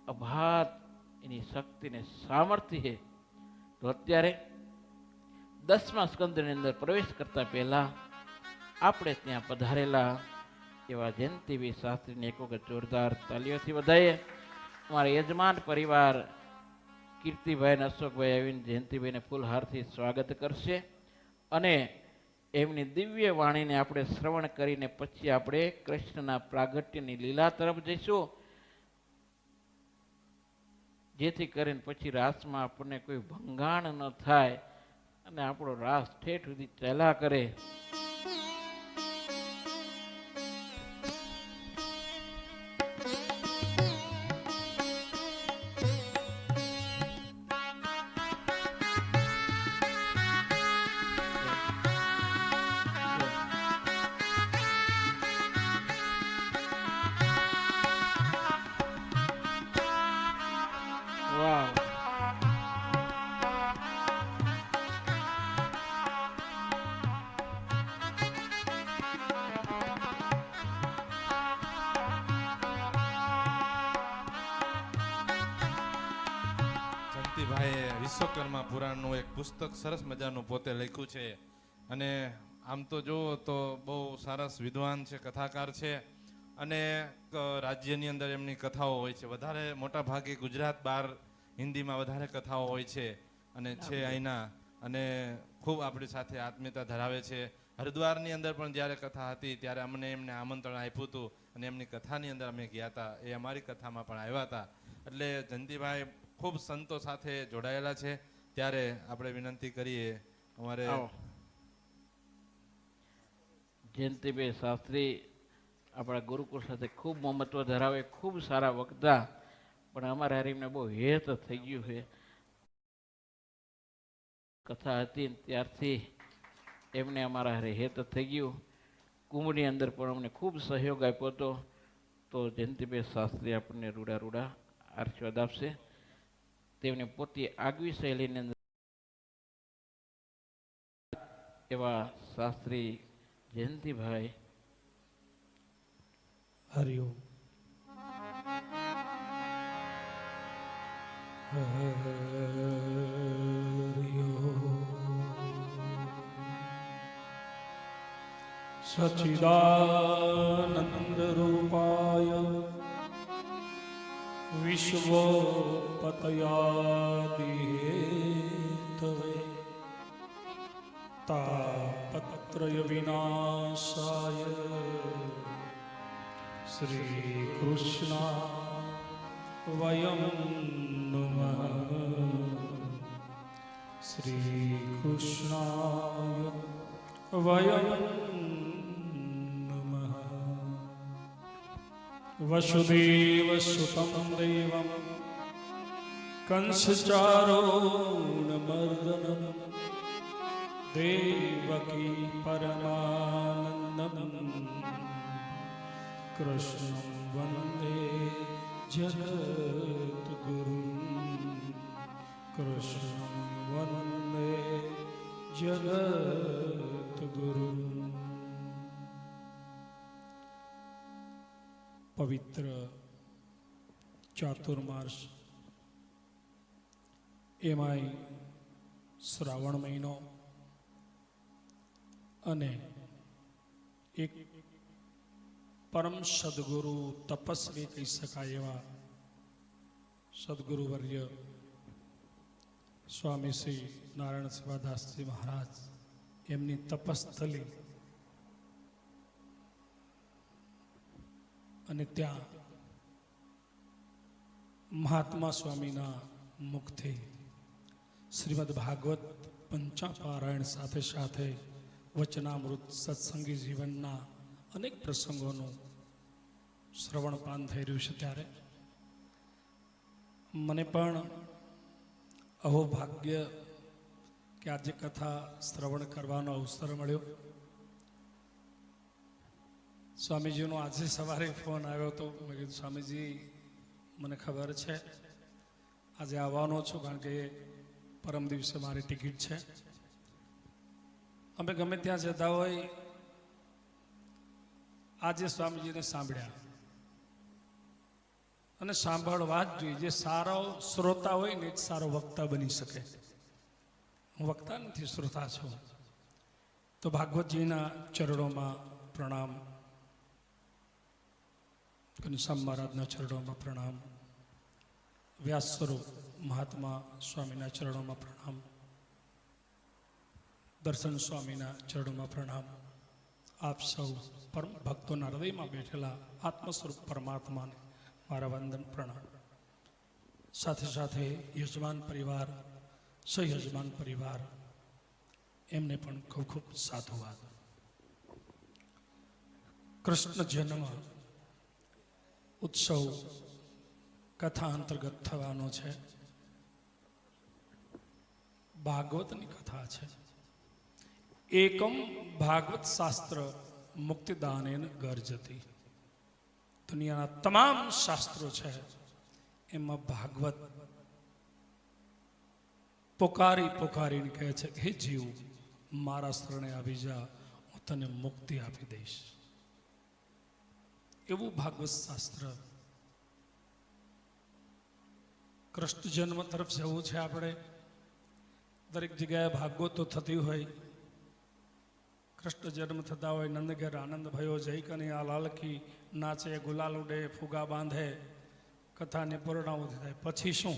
અભાત એની શક્તિ ને સામર્થ્ય છે. તો અત્યારે 10મા સ્કંદની અંદર પ્રવેશ કરતા પહેલા આપણે ત્યાં પધારેલા એવા જયંતિભાઈ શાસ્ત્રીને એક વખત જોરદાર તાલીઓથી વધાઈએ. અમારા યજમાન પરિવાર કીર્તિભાઈ અને અશોકભાઈ આવીને જયંતિભાઈને ફૂલહારથી સ્વાગત કરશે અને એમની દિવ્ય વાણીને આપણે શ્રવણ કરીને પછી આપણે કૃષ્ણના પ્રાગટ્યની લીલા તરફ જઈશું, જેથી કરીને પછી રાસમાં આપણને કોઈ ભંગાણ ન થાય અને આપણો રાસ ઠેઠ સુધી ચાલ્યા કરે. વાહ, જયંતિભાઈએ વિશ્વકર્મા પુરાણનું એક પુસ્તક સરસ મજાનું પોતે લખ્યું છે અને આમ તો જુઓ તો બહુ સરસ વિદ્વાન છે, કથાકાર છે અને રાજ્યની અંદર એમની કથાઓ હોય છે. વધારે મોટા ભાગે ગુજરાત બહાર હિન્દીમાં વધારે કથાઓ હોય છે અને છે અહીંના, અને ખૂબ આપણી સાથે આત્મીયતા ધરાવે છે. હરિદ્વારની અંદર પણ જ્યારે કથા હતી ત્યારે અમને એમને આમંત્રણ આપ્યું હતું અને એમની કથાની અંદર અમે ગયા હતા. એ અમારી કથામાં પણ આવ્યા હતા. એટલે જયંતિભાઈ ખૂબ સંતો સાથે જોડાયેલા છે. ત્યારે આપણે વિનંતી કરીએ અમારે જયંતિભાઈ શાસ્ત્રી આપણા ગુરુકુળ સાથે ખૂબ મહત્વ ધરાવે, ખૂબ સારા વક્તા, પણ અમારા હરીમને બહુ હેત થઈ ગયું છે. કથા હતી ત્યારથી એમને અમારા હારે હેત થઈ ગયું. કુંભની અંદર પણ અમને ખૂબ સહયોગ આપ્યો હતો. તો જયંતિભાઈ શાસ્ત્રી આપણને રૂડા રૂડા આશીર્વાદ આપશે. તેમને પોતે આગવી શૈલીની અંદર એવા શાસ્ત્રી જયંતિભાઈ. હરિઓમ. સચ્ચિદાનંદ રૂપાય વિશ્વોપતયાદિહેતવે તાપત્રય વિનાશાય શ્રી કૃષ્ણ વયમ નમઃ. શ્રી કૃષ્ણાય વયમ નમઃ. વસુદેવ સુતં દેવં કંસચારૂણમર્દનમ દેવકી પરમાનંદમ કૃષ્ણં વંદે જગદ્ગુરું. કૃષ્ણં વંદે જગદ્ગુરું. પવિત્ર ચાતુર્માસ, એમાંય શ્રાવણ મહિનો અને એક પરમ સદગુરુ તપસ્વી કહી શકાય એવા સદગુરુવર્ય સ્વામી શ્રી નારાયણ સેવાદાસજી મહારાજ, એમની તપસ્થલી અને ત્યાં મહાત્મા સ્વામીના મુખથી શ્રીમદ ભાગવત પંચાપારાયણ સાથે સાથે વચનામૃત સત્સંગી જીવનના અનેક પ્રસંગોનું શ્રવણપાન થઈ રહ્યું છે. ત્યારે મને પણ અહો ભાગ્ય કે આજે કથા શ્રવણ કરવાનો અવસર મળ્યો. સ્વામીજીનો આજે સવારે ફોન આવ્યો હતો. મેં કીધું સ્વામીજી મને ખબર છે આજે આવવાનો છું, કારણ કે પરમ દિવસે મારી ટિકિટ છે. અમે ગમે ત્યાં જતા હોય, આજે સ્વામીજીને સાંભળ્યા અને સાંભળવા જ જોઈએ. જે સારો શ્રોતા હોય ને એ જ સારો વક્તા બની શકે. હું વક્તા નથી, શ્રોતા છું. તો ભાગવતજીના ચરણોમાં પ્રણામ, ઘનશ્યામ મહારાજના ચરણોમાં પ્રણામ, વ્યાસ સ્વરૂપ મહાત્મા સ્વામીના ચરણોમાં પ્રણામ, દર્શન સ્વામીના ચરણોમાં પ્રણામ. આપ સૌ પરમ ભક્તોના હૃદયમાં બેઠેલા આત્મ સ્વરૂપ પરમાત્માને મારા વંદન પ્રણામ. સાથે સાથે યજમાન પરિવાર, સહયજમાન પરિવાર, એમને પણ ખૂબ ખૂબ સાધુવાદ. કૃષ્ણ જન્મ ઉત્સવ કથા અંતર્ગત થવાનો છે. ભાગવતની કથા છે. એકમ ભાગવત શાસ્ત્ર મુક્તિદાનેન ગર્જતી. દુનિયાના તમામ શાસ્ત્રો છે એમાં ભાગવત પોકારીને કહે છે, હે જીવ, મારા શરણે આવી જા, હું તને મુક્તિ આપી દઈશ. એવું ભાગવત શાસ્ત્ર. કૃષ્ણ જન્મ તરફ જવું છે આપણે. દરેક જગ્યાએ ભાગવતો થતી હોય. કૃષ્ણ જન્મ થતા હોય, નંદ ઘેર આનંદ ભયો, જય કનૈયા લાલ કી, નાચે, ગુલાલ ઉડે, ફુગા બાંધે, કથાની પૂર્ણાહુતિ થાય. પછી શું?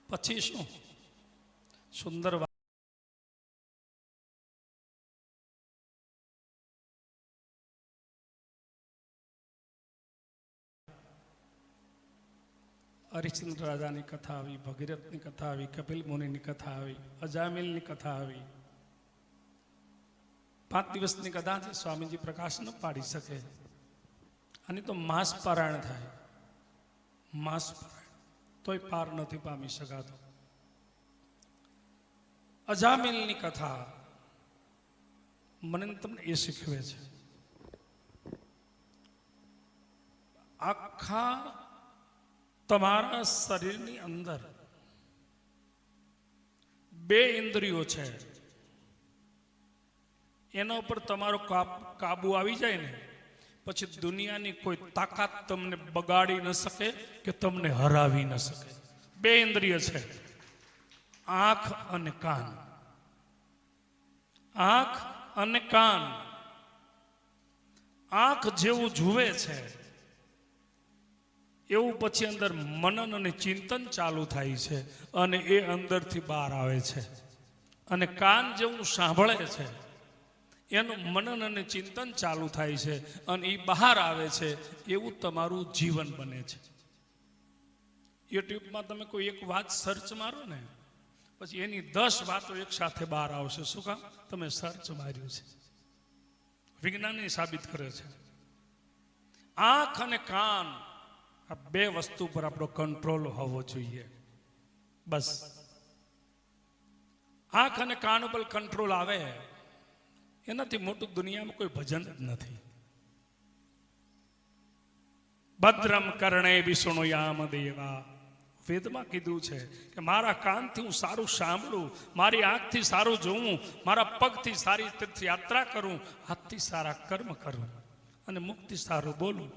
પછી શું? સુંદર હરિશ્ચંદ્ર રાજાની કથા આવી, ભગીરથની કથા આવી, કપિલ મુનિની કથા આવી, અજામિલની કથા આવી. 5 દિવસની કથાથી સ્વામીજી પ્રકાશ ન પાડી શકે. અને તો માસ પારાયણ થાય, માસ પારાયણ, તોય પાર નથી પામી શકાતો. અજામિલની કથા મને તમને એ શીખવે છે, આખા તમારા શરીરની અંદર 2 ઇન્દ્રિયો છે. એના ઉપર તમારો કાબુ આવી જાય ને પછી દુનિયાની કોઈ તાકાત તમને બગાડી ન શકે કે તમને હરાવી ન શકે. 2 ઇન્દ્રિય છે, આંખ અને કાન. આંખ અને કાન. આંખ જેવું જુએ છે એવું પછી અંદર મનન અને ચિંતન ચાલુ થાય છે અને એ અંદરથી બહાર આવે છે. અને કાન જેવું સાંભળે છે એનું મનન અને ચિંતન ચાલુ થાય છે અને એ બહાર આવે છે. એવું તમારું જીવન બને છે. યુટ્યુબમાં તમે કોઈ એક વાત સર્ચ મારો ને પછી એની 10 વાતો એક સાથે બહાર આવશે. શું કામ? તમે સર્ચ માર્યું છે. વિજ્ઞાન સાબિત કરે છે. આંખ અને કાન, આ 2 વસ્તુ પર આપણો કંટ્રોલ હોવો જોઈએ. બસ આંખ અને કાન ઉપર કંટ્રોલ આવે એનાથી મોટું દુનિયામાં કોઈ ભજન જ નથી. ભદ્રમ કર્ણે વિષ્ણુયામ દેવા. વેદમાં કીધું છે કે મારા કાનથી હું સારું સાંભળું, મારી આંખથી સારું જોઉં, મારા પગથી સારી તીર્થયાત્રા કરું, હાથથી સારા કર્મ કરું અને મુખથી સારું બોલું.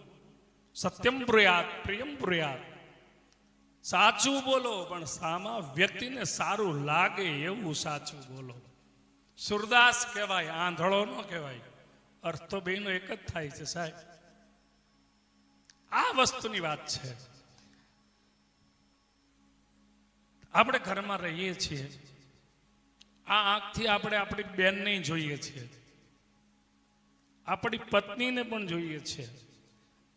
સત્યમ બ્રુયાત પ્રિયમ બ્રુયાત. સાચું બોલો પણ સામા વ્યક્તિને સારું લાગે એવું સાચું બોલો. સુરદાસ કહેવાય, આંધળો ન કહેવાય. અર્થ તો બેનો એક જ થાય છે સાહેબ. આ વસ્તુની વાત છે. આપણે ઘરમાં રહીએ છીએ, આ આંખથી આપણે આપણી બેનને જોઈએ છીએ, આપણી પત્નીને પણ જોઈએ છીએ,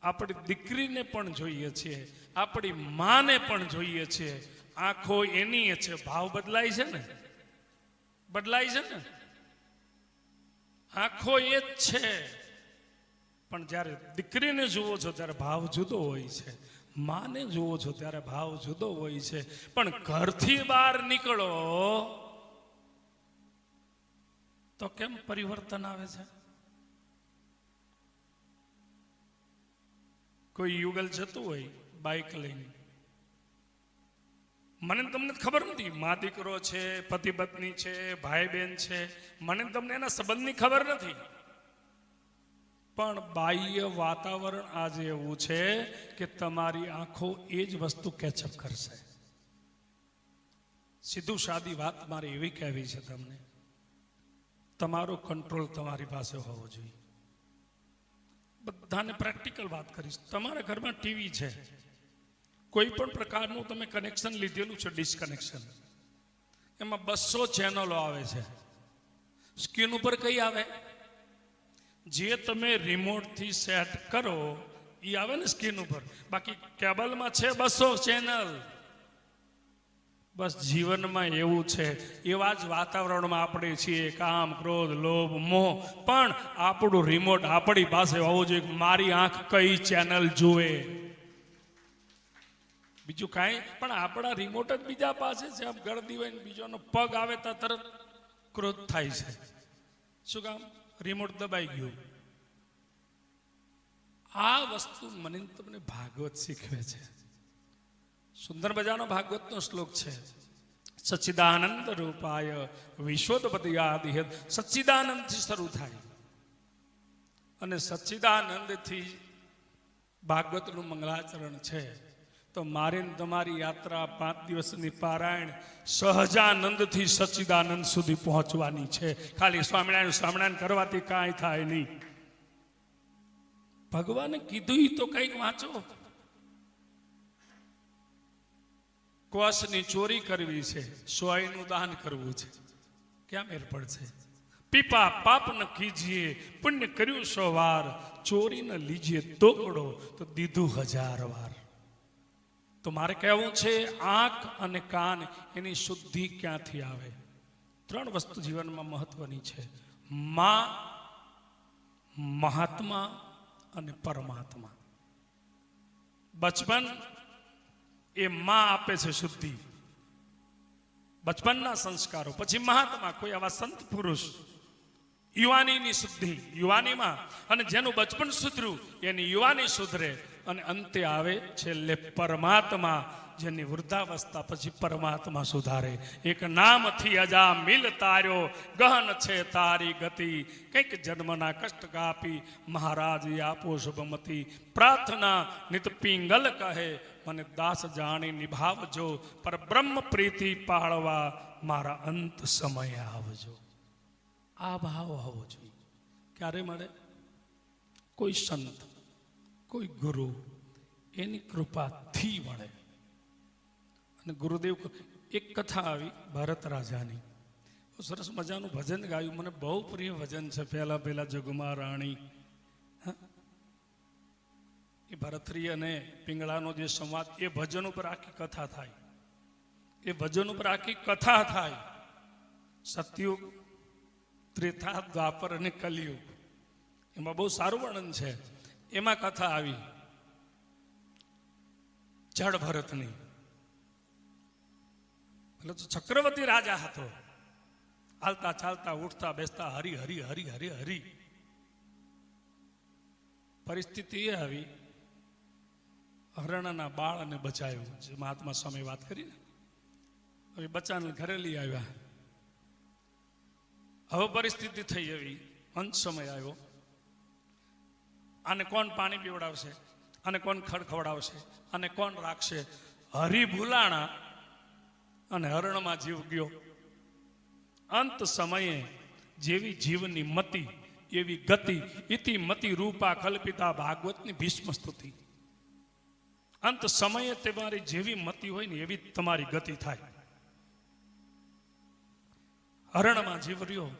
આપણી દીકરીને પણ જોઈએ છીએ, આપણી માને પણ જોઈએ છીએ. આંખો એની છે. ભાવ બદલાય છે ને? બદલાય છે ને? આંખો એ જ છે. પણ જ્યારે દીકરીને જુઓ છો ત્યારે ભાવ જુદો હોય છે, માને જુઓ છો ત્યારે ભાવ જુદો હોય છે. પણ ઘરથી બહાર નીકળો તો કેમ પરિવર્તન આવે છે? કોઈ યુગલ જતું હોય બાઇક લઈને, મને તમને ખબર નથી, મા દીકરો છે, પતિ પત્ની છે, ભાઈ બહેન છે, મને તમને એના સંબંધની ખબર નથી. પણ બાહ્ય વાતાવરણ આજે એવું છે કે તમારી આંખો એ જ વસ્તુ કેચઅપ કરશે. સીધું સાદી વાત મારે એવી કહેવી છે તમને, તમારો કંટ્રોલ તમારી પાસે હોવો જોઈએ. બધાને પ્રેક્ટિકલ વાત કરીશ. તમારા ઘરમાં ટીવી છે, કોઈ પણ પ્રકારનું તમે કનેક્શન લીધેલું છે, ડિસ્કનેક્શન, એમાં 200 ચેનલો આવે છે. સ્ક્રીન ઉપર કઈ આવે? જે તમે રિમોટથી સેટ કરો એ આવે ને સ્ક્રીન ઉપર. બાકી કેબલમાં છે 200 ચેનલ. બસ જીવનમાં એવું છે. એવા જ વાતાવરણમાં આપણે છીએ. કામ, ક્રોધ, લોભ, મોહ. પણ આપણું રિમોટ આપણી પાસે હોવું જોઈએ. મારી આંખ કઈ ચેનલ જુએ, બીજું કાંઈ. પણ આપણા રિમોટ જ બીજા પાસે છે. આમ ગળદી હોય ને બીજોનો પગ આવે તો તરત ક્રોધ થાય છે. શું કામ? રિમોટ દબાઈ ગયું. આ વસ્તુ મને તમને ભાગવત શીખવે છે. સુંદર મજાનો ભાગવતનો શ્લોક છે. સચ્ચિદાનંદ રૂપાય વિશ્વોત્પત્તિયાદિ. સચ્ચિદાનંદથી શરૂ થાય અને સચ્ચિદાનંદથી ભાગવતનું મંગલાચરણ છે. તો મારે તમારી યાત્રા 5 દિવસની પારાયણ સહજાનંદથી સચ્ચિદાનંદ સુધી પહોંચવાની છે. ખાલી સ્વામિનારાયણ સ્વામિનારાયણ કરવાથી કાંઈ થાય નહીં. ભગવાને કીધું તો કંઈક વાંચો. કોષની ચોરી કરવી છે, સોયનું દાન કરવું છે, ક્યાં મેર પડશે? પીપા પાપ ન કીજીએ, પુણ્ય કર્યું 100 વાર, ચોરી ન લીજીએ તોકડો તો દીધું 1000 વાર. તો મારે કહેવું છે, આંખ અને કાન એની શુદ્ધિ ક્યાંથી આવે? 3 વસ્તુ જીવનમાં મહત્વની છે: માં, મહાત્મા અને પરમાત્મા. બચપન એ માં આપે છે શુદ્ધિ, બચપનના સંસ્કારો. પછી મહાત્મા, કોઈ આવા સંત પુરુષ, યુવાનીની શુદ્ધિ યુવાનીમાં, અને જેનું બચપન સુધર્યું એની યુવાની સુધરે, અને અંતે આવે છેલ્લે પરમાત્મા, જેની વૃદ્ધાવસ્થા પછી પરમાત્મા સુધારે. એક નામથી અજા મિલ તાર્યો, ગહન છે તારી ગતિ, કંઈક જન્મના કષ્ટ કાપી, મહારાજ આપો શુભમતી. પ્રાર્થના નિત પિંગલ કહે, મને દાસ જાણી નિભાવજો, પર બ્રહ્મ પ્રીતિ પાળવા મારા અંત સમય આવજો. આ ભાવ હોવો જોઈએ. ક્યારે મળે? કોઈ સંત, કોઈ ગુરુ, એની કૃપાથી મળે. અને ગુરુદેવ, એક કથા આવી ભરત રાજાની. સરસ મજાનું ભજન ગાયું, મને બહુ પ્રિય ભજન છે. પહેલા જગમાં રાણી. એ ભરતરી અને પિંગળાનો જે સંવાદ, એ ભજન ઉપર આખી કથા થાય. એ ભજન ઉપર આખી કથા થાય. સતયુગ, ત્રેતા, દ્વાપર અને કલિયુગ, એમાં બહુ સારું વર્ણન છે. એમાં કથા આવી જડ ભરતની. એટલે તો ચક્રવર્તી રાજા હતો. હાલતા ચાલતા ઉઠતા બેસતા હરી હરી હરી હરી હરી. પરિસ્થિતિ એ આવી, હરણના બાળને બચાવ્યું, જે મહાત્મા સ્વામી વાત કરી ને. હવે બચ્ચાને ઘરે લઈ આવ્યા. હવે પરિસ્થિતિ થઈ એવી, અંત સમય આવ્યો. આને કોણ પાણી પીવડાવશે, આને કોણ ખડ ખવડાવશે, આને કોણ રાખશે? હરી ભૂલાણા અને હરણમાં જીવ ગયો. અંત સમયે જેવી જીવની મતિ એવી ગતિ, ઇતિ મતિ રૂપા કલ્પિતા. ભાગવતની ભીષ્મ સ્તુતિ. અંત સમયે તમારી જેવી મતિ હોય ને એવી તમારી ગતિ થાય. હરણમાં જીવ રહ્યો,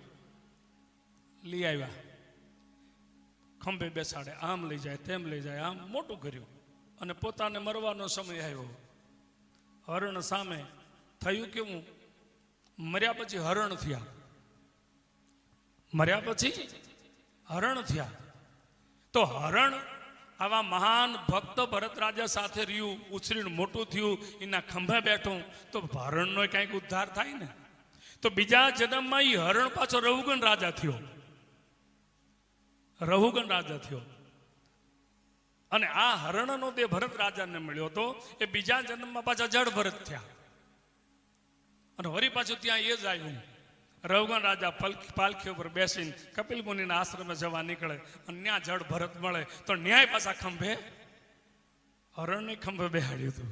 લઈ આવ્યા, ખંભે બેસાડે, આમ લઈ જાય તેમ લઈ જાય, આમ મોટું કર્યું. અને પોતાને મરવાનો સમય આવ્યો. હરણ સામે થયું કેવું? મર્યા પછી હરણ થયા. મર્યા પછી હરણ થયા. તો હરણ આવા મહાન ભક્ત ભરત રાજા સાથે રહ્યું, ઉછરીને મોટું થયું, એના ખંભે બેઠું, તો હરણનો કંઈક ઉદ્ધાર થાય ને. તો બીજા જન્મમાં એ હરણ પાછો રહુગણ રાજા થયો. રહુગણ રાજા થયો. અને આ હરણનો દેહ ભરત રાજાને મળ્યો હતો, એ બીજા જન્મમાં પાછા જડ ભરત થયા. અને વળી પાછું ત્યાં એ જ આવ્યું. રવગણ રાજા પાલખી ઉપર બેસીને કપિલ મુનિના આશ્રમે જવા નીકળે અને ન્યા જળ ભરત મળે તો ન્યાય પાછા ખંભે હરણને ખંભે બેહાડ્યું હતું.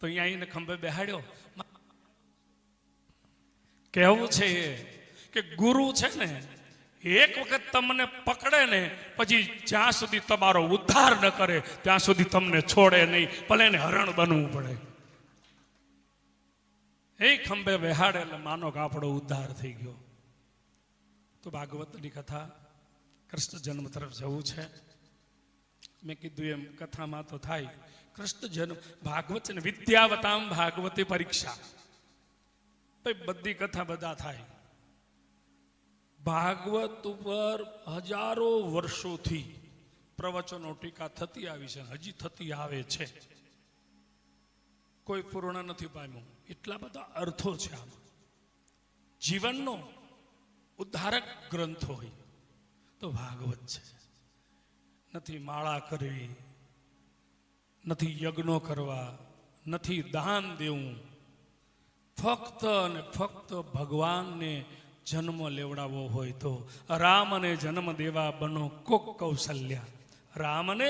તો અહીંયા આવીને ખંભે બેહાડ્યો. કહેવું છે એ કે ગુરુ છે ને એક વખત તમને પકડે ને પછી જ્યાં સુધી તમારો ઉદ્ધાર ન કરે ત્યાં સુધી તમને છોડે નહીં, ભલે એને હરણ બનવું પડે. એ ખંભે બેહાડે એટલે માનો કે આપણો ઉદ્ધાર થઈ ગયો. તો ભાગવતની કથા કૃષ્ણ જન્મ તરફ જવું છે. મેં કીધું એમ કથામાં તો થાય કૃષ્ણ જન્મ. ભાગવત છે ને વિદ્યાવતામ ભાગવતી પરીક્ષા. બધી કથા બધા થાય. ભાગવત ઉપર હજારો વર્ષોથી પ્રવચનો ટીકા થતી આવી છે, હજી થતી આવે છે. કોઈ પૂર્ણ નથી પામ્યું. એટલા બધા અર્થો છે આમાં. જીવનનો ઉદ્ધારક ગ્રંથ હોય તો ભાગવત છે. નથી માળા કરવી, નથી યજ્ઞો કરવા, નથી દાન દેવું, ફક્ત અને ફક્ત ભગવાનને જન્મ લેવડાવવો હોય તો રામને જન્મ દેવા બનો કોક કૌશલ્યા. રામને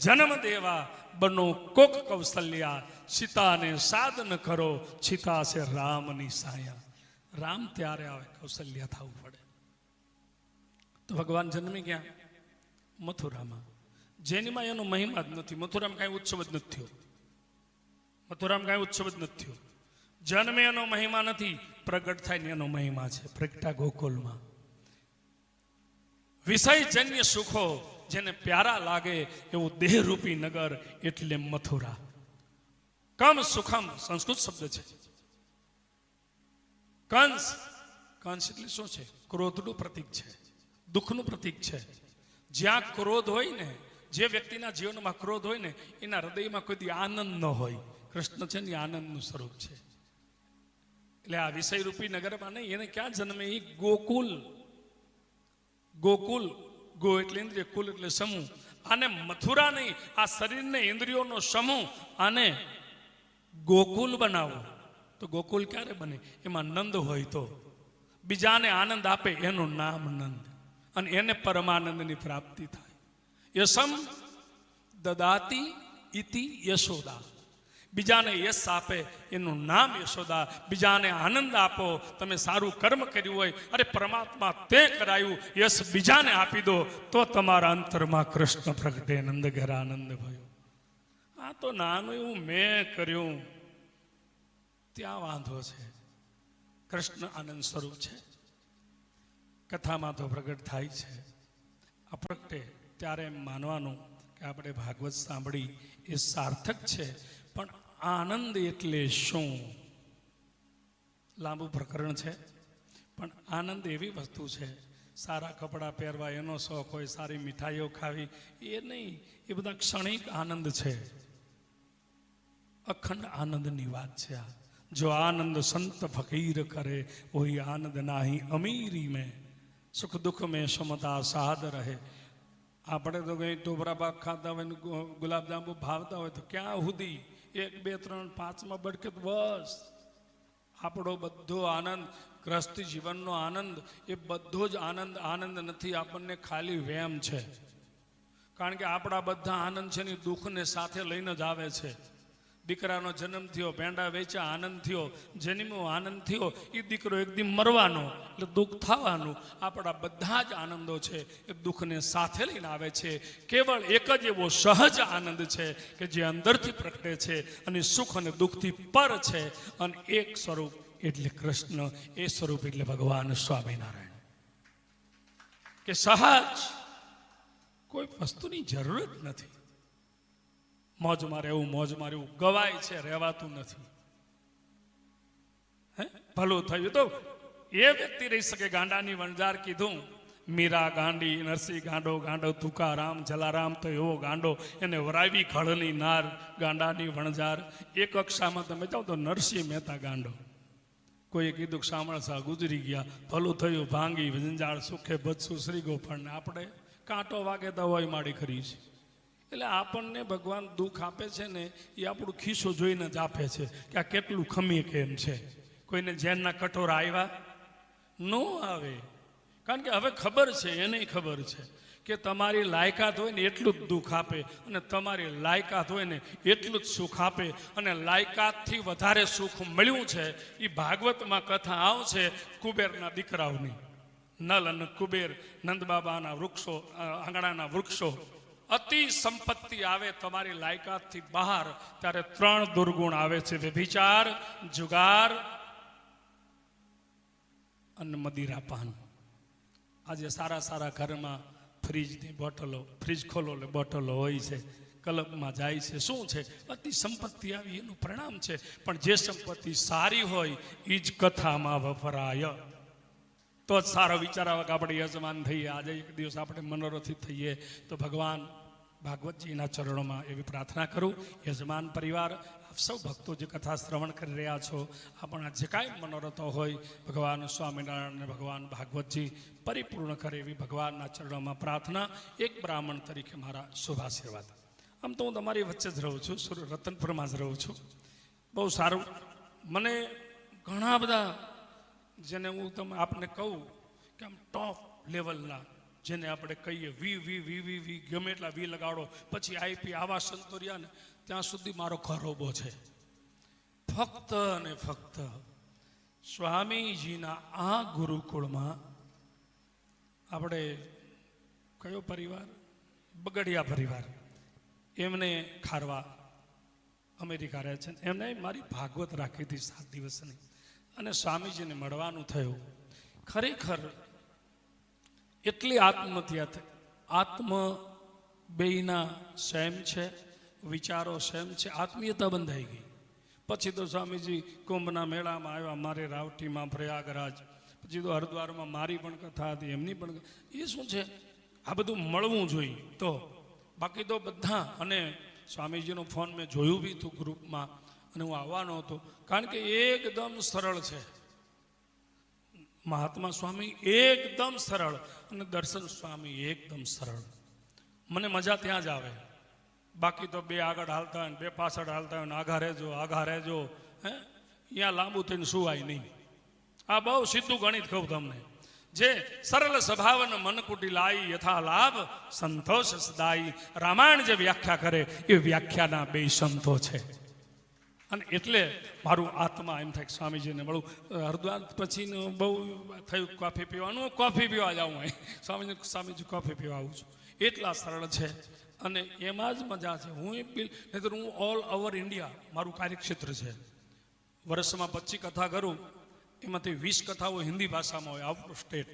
જન્મ દેવા બનો કોક કૌશલ્યા. સીતાને સાધન કરો, સીતા છે રામની સાયા. રામ ત્યારે આવે કૌશલ્યા થવું પડે. તો ભગવાન જન્મી ગયા મથુરામાં. જેનીમાં એનો મહિમા જ નથી. મથુરામાં કાંઈ ઉત્સવ જ નથી થયો. મથુરામાં કાંઈ ઉત્સવ જ નથી થયો. જન્મે એનો મહિમા નથી, પ્રગટ થાય ને એનો મહિમા છે. પ્રગટા ગોકુલમાં વિષયજન્ય સુખો જેને પ્યારા લાગે એવું દેહરૂપી નગર એટલે મથુરા. કમ સુખમ સંસ્કૃત શબ્દ છે. કંસ, કંસ એટલે શું છે? ક્રોધનું પ્રતીક છે, દુઃખનું પ્રતીક છે. જ્યાં ક્રોધ હોય ને, જે વ્યક્તિના જીવનમાં ક્રોધ હોય ને એના હૃદયમાં કોઈ આનંદ ન હોય. કૃષ્ણ છે ને આનંદનું સ્વરૂપ છે. એટલે આ વિષયરૂપી નગરમાં નહીં, એને ક્યાં જન્મે? એ ગોકુલ. ગોકુલ, ગો એટલે ઇન્દ્રિય, કુલ એટલે સમૂહ. આને મથુરા નહીં, આ શરીરને ઇન્દ્રિયોનો સમૂહ આને ગોકુલ બનાવો. તો ગોકુલ ક્યારે બને? એમાં નંદ હોય તો. બીજાને આનંદ આપે એનું નામ નંદ, અને એને પરમાનંદની પ્રાપ્તિ થાય. યશમ દદાતી ઇતિ યશોદા. બીજાને યશ આપે એનું નામ યશોદા. બીજાને આનંદ આપો. તમે સારું કર્મ કર્યું હોય, અરે પરમાત્મા તે કરાયું, યશ બીજાને આપી દો તો તમારા અંતરમાં કૃષ્ણ પ્રગટે. નંદ ઘેર આનંદ ભયો. આ તો નાનું એવું મેં કર્યું ત્યાં વાંધો છે. કૃષ્ણ આનંદ સ્વરૂપ છે. કથામાં તો પ્રગટ થાય છે. આ પ્રગટે ત્યારે એમ માનવાનું કે આપણે ભાગવત સાંભળી એ સાર્થક છે. પણ આનંદ એટલે શું? લાંબુ પ્રકરણ છે. પણ આનંદ એવી વસ્તુ છે, સારા કપડાં પહેરવા એનો શોખ હોય, સારી મીઠાઈઓ ખાવી એ નહીં. એ બધા ક્ષણિક આનંદ છે. અખંડ આનંદની વાત છે આ. જો આનંદ સંત ફકીર કરે વહી આનંદ નાહી અમીરી મેં, સુખ દુઃખ મેં સમતા સાદ રહે. આપણે તો કંઈ ટોપરા પાક ખાતા હોય ને ગુલાબજાંબુ ભાવતા હોય તો ક્યાં સુધી 1, 2, 3, 5માં બડકે બસ. આપણો બધો આનંદ, ગ્રસ્તી જીવનનો આનંદ, એ બધો જ આનંદ આનંદ નથી. આપણને ખાલી વહેમ છે. કારણ કે આપણા બધા આનંદ છે ને દુઃખને સાથે લઈને જ આવે છે. દીકરાનો જન્મ થયો, પેંડા વેચ્યા, આનંદ થયો. જન્મો આનંદ થયો, એ દીકરો એક દી મરવાનો એટલે દુઃખ થવાનું. આપણા બધા જ આનંદો છે એ દુઃખને સાથે લઈને આવે છે. કેવળ એક જ એવો સહજ આનંદ છે કે જે અંદરથી પ્રગટે છે અને સુખ અને દુઃખથી પર છે. અને એક સ્વરૂપ એટલે કૃષ્ણ. એ સ્વરૂપ એટલે ભગવાન સ્વામિનારાયણ. કે સહજ, કોઈ વસ્તુની જરૂર જ નથી. મોજમાં રહેવું, મોજમાં રહેવું ગવાય છે, રહેવાતું નથી. હે ભલું થયું તો એ વ્યક્તિ રહી શકે. ગાંડાની વણઝાર કીધું, મીરા ગાંડી, નરસિંહ ગાંડો, ગાંડો તુકારામ, જલારામ તો એવો ગાંડો, એને વરાવી ખળની નાર. ગાંડાની વણઝાર. એક કક્ષામાં તમે જાઓ તો નરસિંહ મહેતા ગાંડો. કોઈએ કીધું કે શામળ શાહ ગુજરી ગયા, ભલું થયું ભાંગી જંજાળ સુખે બચશું શ્રી ગોપાળને. આપણે કાંટો વાગે દવાઈ માડી કરી છે. એટલે આપણને ભગવાન દુઃખ આપે છે ને એ આપણું ખિસ્સો જોઈને જ આપે છે કે આ કેટલું ખમી કેમ છે. કોઈને ઝેરના કટોરા આવ્યા, નો આવે. કારણ કે હવે ખબર છે, એને ખબર છે કે તમારી લાયકાત હોય ને એટલું જ દુઃખ આપે, અને તમારી લાયકાત હોય ને એટલું જ સુખ આપે. અને લાયકાતથી વધારે સુખ મળ્યું છે એ ભાગવતમાં કથા આવશે કુબેરના દીકરાઓની. નલ અને કુબેર, નંદબાબાના વૃક્ષો, આંગણાના વૃક્ષો. અતિ સંપત્તિ આવે તમારી લાયકાતથી બહાર ત્યારે 3 દુર્ગુણ આવે છે: વ્યભિચાર, જુગાર અને મદિરાપાન. આજે સારા સારા ઘરમાં ફ્રીજની બોટલો, ફ્રીજ ખોલો એટલે બોટલો હોય છે, ક્લબમાં જાય છે. શું છે? અતિ સંપત્તિ આવી એનું પરિણામ છે. પણ જે સંપત્તિ સારી હોય એ જ કથામાં વપરાય તો જ સારો વિચાર આવે કે આપણે યજમાન થઈએ. આજે એક દિવસ આપણે મનોરથિત થઈએ તો ભગવાન ભાગવતજીના ચરણોમાં એવી પ્રાર્થના કરું, યજમાન પરિવાર, આપ સૌ ભક્તો જે કથા શ્રવણ કરી રહ્યા છો, આપણા જે કાંઈ મનોરથો હોય ભગવાન સ્વામિનારાયણ અને ભગવાન ભાગવતજી પરિપૂર્ણ કરે એવી ભગવાનના ચરણોમાં પ્રાર્થના. એક બ્રાહ્મણ તરીકે મારા શુભાશીર્વાદ. આમ તો હું તમારી વચ્ચે જ રહું છું, રતનપુરમાં જ રહું છું. બહુ સારું. મને ઘણા બધા જેને હું તમે આપને કહું કે આમ ટોપ લેવલના, જેને આપણે કહીએ વી ગમે એટલા વી લગાડો, પછી આઈપી આવા સંતોરિયા ને ત્યાં સુધી મારો ખરોબો છે. ફક્ત અને ફક્ત સ્વામીજીના આ ગુરુકુળમાં આપણે કયો પરિવાર? બગડિયા પરિવાર. એમને ખારવા અમેરિકા રહે છે. એમને મારી ભાગવત રાખી હતી 7 દિવસની, અને સ્વામીજીને મળવાનું થયું. ખરેખર એટલી આત્મ બેયના સેમ છે, વિચારો સેમ છે, આત્મીયતા બંધાઈ ગઈ. પછી તો સ્વામીજી કુંભના મેળામાં આવ્યા, મારે રાવટીમાં પ્રયાગરાજ, પછી તો હરિદ્વારમાં મારી પણ કથા હતી, એમની પણ. એ શું છે? આ બધું મળવું જોઈએ તો. બાકી તો બધા. અને સ્વામીજીનો ફોન મેં જોયું બી હતું ગ્રુપમાં, અને હું આવવાનો હતો. કારણ કે એકદમ સરળ છે મહાત્મા સ્વામી, એકદમ સરળ, અને દર્શન સ્વામી એકદમ સરળ. મને મજા ત્યાં જ આવે. બાકી તો 2 આગળ હાલતા હોય ને 2 પાછળ હાલતા હોય ને આઘા રહેજો હે, અહીંયા લાંબુ થઈને સુવાય નહીં. આ બહુ સીધું ગણિત કહું તમને. જે સરળ સ્વભાવન મન કુટી લાઈ યથા લાભ સંતોષ સદાઈ. રામાયણ જે વ્યાખ્યા કરે એ વ્યાખ્યાના 2 સંતો છે. અને એટલે મારું આત્મા એમ થાય સ્વામીજીને મળું. હરિદ્વાર પછી બહુ થયું કોફી પીવાનું, કોફી પીવા જાઉં અહીં સ્વામીજી કોફી પીવા આવું છું. એટલા સરળ છે અને એમાં જ મજા છે. હું ઓલ ઓવર ઇન્ડિયા મારું કાર્યક્ષેત્ર છે. વર્ષમાં 25 કથા કરું, એમાંથી 20 કથાઓ હિન્દી ભાષામાં હોય, આઉટ ઓફ સ્ટેટ.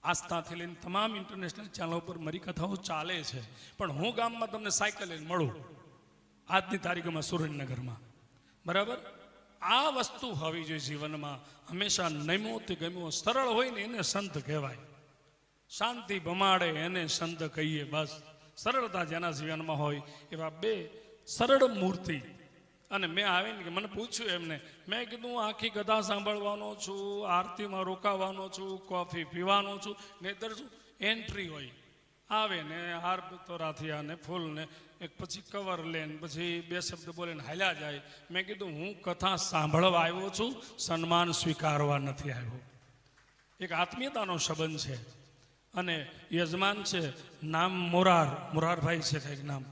આસ્થાથી લઈને તમામ ઇન્ટરનેશનલ ચેનલો પર મારી કથાઓ ચાલે છે. પણ હું ગામમાં તમને સાયકલ લઈને મળું આજની તારીખમાં સુરેન્દ્રનગરમાં. બરાબર? આ વસ્તુ હોવી જોઈએ જીવનમાં. હંમેશા નમ્યો તે ગમ્યો. સરળ હોય ને એને સંત કહેવાય. શાંતિ બમાડે એને સંત કહીએ. બસ સરળતા જેના જીવનમાં હોય એવા 2 સરળ મૂર્તિ. અને મેં આવીને કે મને પૂછ્યું એમને, મેં કીધું આખી કથા સાંભળવાનો છું, આરતીમાં રોકાવાનો છું, કોફી પીવાનો છું, નહીતર શું એન્ટ્રી હોય, આવે ને હાર તોરાથિયા ને ફૂલ ને એક પછી કવર લેને પછી 2 શબ્દ બોલીને હાલ્યા જાય. મેં કીધું હું કથા સાંભળવા આવ્યો છું, સન્માન સ્વીકારવા નથી આવ્યો. એક આત્મીયતાનો સંબંધ છે. અને યજમાન છે, નામ મોરારભાઈ છે કંઈક નામ.